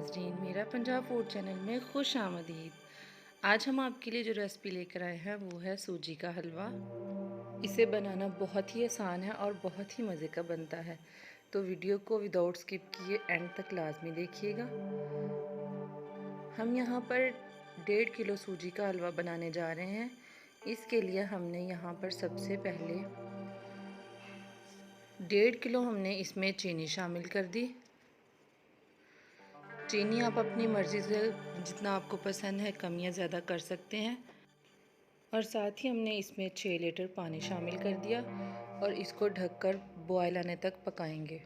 नाजरीन, मेरा Punjab food channel में खुश आमदीद। आज हम आपके लिए जो रेसिपी लेकर आए हैं वो है सूजी का हलवा। इसे बनाना बहुत ही आसान है और बहुत ही मज़े का बनता है, तो वीडियो को विदाउट स्किप किए एंड तक लाजमी देखिएगा। हम यहाँ पर 1.5 किलो सूजी का हलवा बनाने जा रहे हैं। इसके लिए हमने यहाँ पर सबसे पहले 1.5 किलो हमने इसमें चीनी शामिल कर दी। चीनी आप अपनी मर्ज़ी से जितना आपको पसंद है कम या ज़्यादा कर सकते हैं। और साथ ही हमने इसमें 6 लीटर पानी शामिल कर दिया और इसको ढककर बॉयल आने तक पकाएंगे।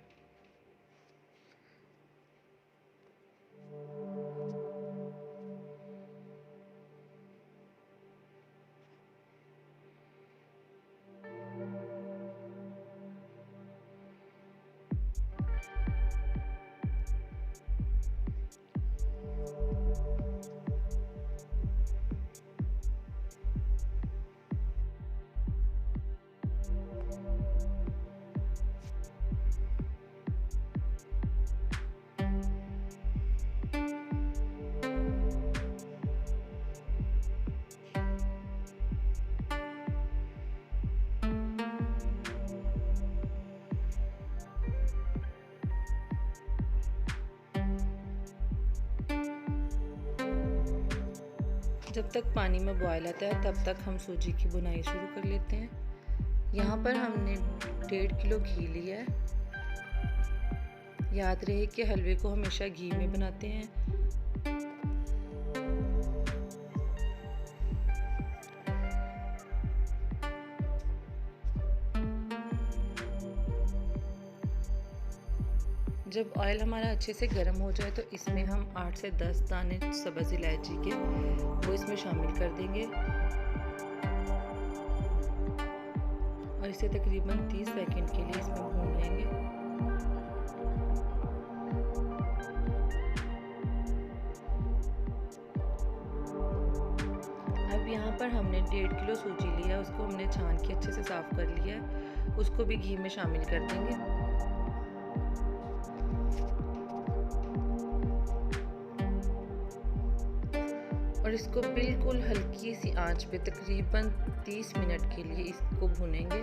जब तक पानी में बॉयल आता है तब तक हम सूजी की बुनाई शुरू कर लेते हैं। यहाँ पर हमने 1.5 किलो घी लिया है। याद रहे कि हलवे को हमेशा घी में बनाते हैं। जब ऑयल हमारा अच्छे से गर्म हो जाए तो इसमें हम 8 से 10 दाने सब्ज़ इलायची के वो इसमें शामिल कर देंगे और इसे तकरीबन 30 सेकंड के लिए इसमें भून लेंगे। अब यहाँ पर हमने 1.5 किलो सूजी लिया, उसको हमने छान के अच्छे से साफ़ कर लिया है। उसको भी घी में शामिल कर देंगे। और इसको बिल्कुल हल्की सी आंच पे तकरीबन 30 मिनट के लिए इसको भूनेंगे।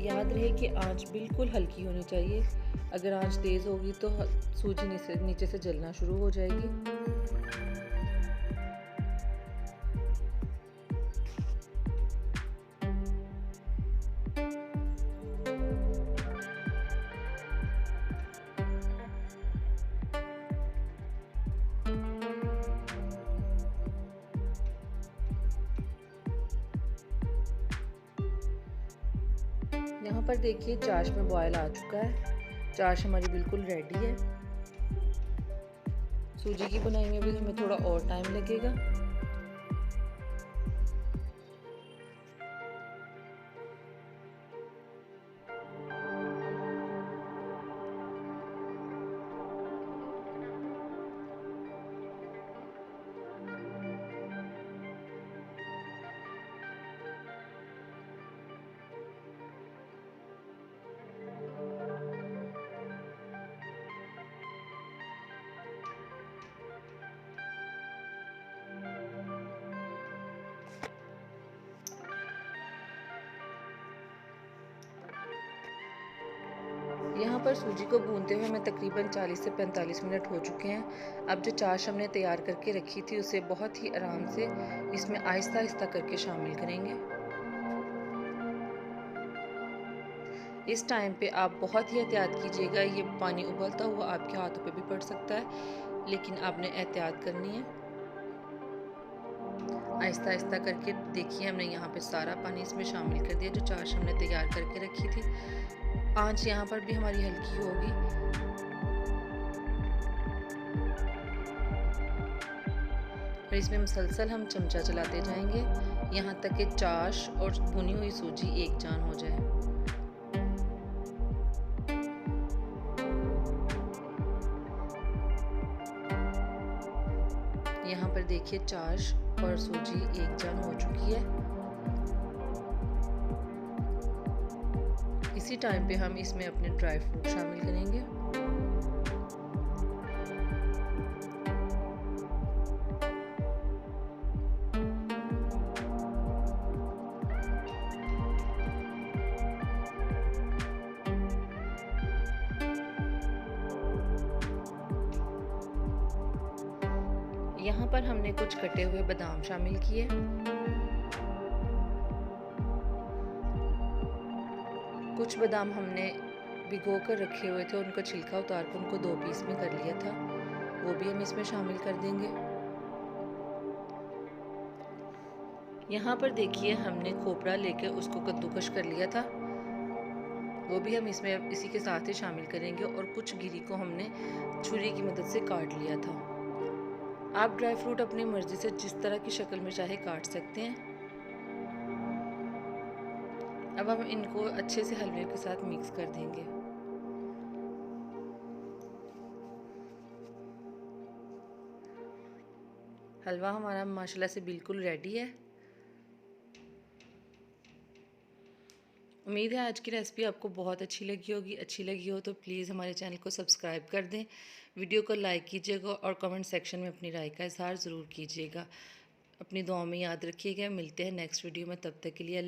याद रहे कि आंच बिल्कुल हल्की होनी चाहिए। अगर आंच तेज़ होगी तो सूजी नीचे से जलना शुरू हो जाएगी। यहाँ पर देखिए चाश में बॉयल आ चुका है। चाश हमारी बिल्कुल रेडी है। सूजी की बुनाई में भी हमें थोड़ा और टाइम लगेगा। यहाँ पर सूजी को भूनते हुए हमें तकरीबन 40 से 45 मिनट हो चुके हैं। अब जो चाश हमने तैयार करके रखी थी उसे बहुत ही आराम से इसमें आहिस्ता आहिस्ता करके शामिल करेंगे। इस टाइम पे आप बहुत ही एहतियात कीजिएगा, ये पानी उबलता हुआ आपके हाथों पे भी पड़ सकता है, लेकिन आपने एहतियात करनी है। आहिस्ता आहिस्ता करके देखिए हमने यहाँ पे सारा पानी इसमें शामिल कर दिया जो चाश हमने तैयार करके रखी थी। आंच यहाँ पर भी हमारी हल्की होगी। और इसमें मुसलसल हम चमचा चलाते जाएंगे यहाँ तक कि चाश और भुनी हुई सूजी एक जान हो जाए। यहाँ पर देखिए चाश और सूजी एक जान हो चुकी है। इसी टाइम पे हम इसमें अपने ड्राई फ्रूट शामिल करेंगे। यहाँ पर हमने कुछ कटे हुए बादाम शामिल किए। कुछ बादाम हमने भिगो कर रखे हुए थे, उनका छिलका उतार कर उनको 2 पीस में कर लिया था, वो भी हम इसमें शामिल कर देंगे। यहाँ पर देखिए हमने खोपरा लेके उसको कद्दूकश कर लिया था, वो भी हम इसमें इसी के साथ ही शामिल करेंगे। और कुछ गिरी को हमने छुरी की मदद से काट लिया था। आप ड्राई फ्रूट अपनी मर्जी से जिस तरह की शक्ल में चाहे काट सकते हैं। अब हम इनको अच्छे से हलवे के साथ मिक्स कर देंगे। हलवा हमारा माशाल्लाह से बिल्कुल रेडी है। उम्मीद है आज की रेसिपी आपको बहुत अच्छी लगी होगी। अच्छी लगी हो तो प्लीज़ हमारे चैनल को सब्सक्राइब कर दें, वीडियो को लाइक कीजिएगा और कमेंट सेक्शन में अपनी राय का इज़हार ज़रूर कीजिएगा। अपनी दुआओं में याद रखिएगा। मिलते हैं नेक्स्ट वीडियो में, तब तक के लिए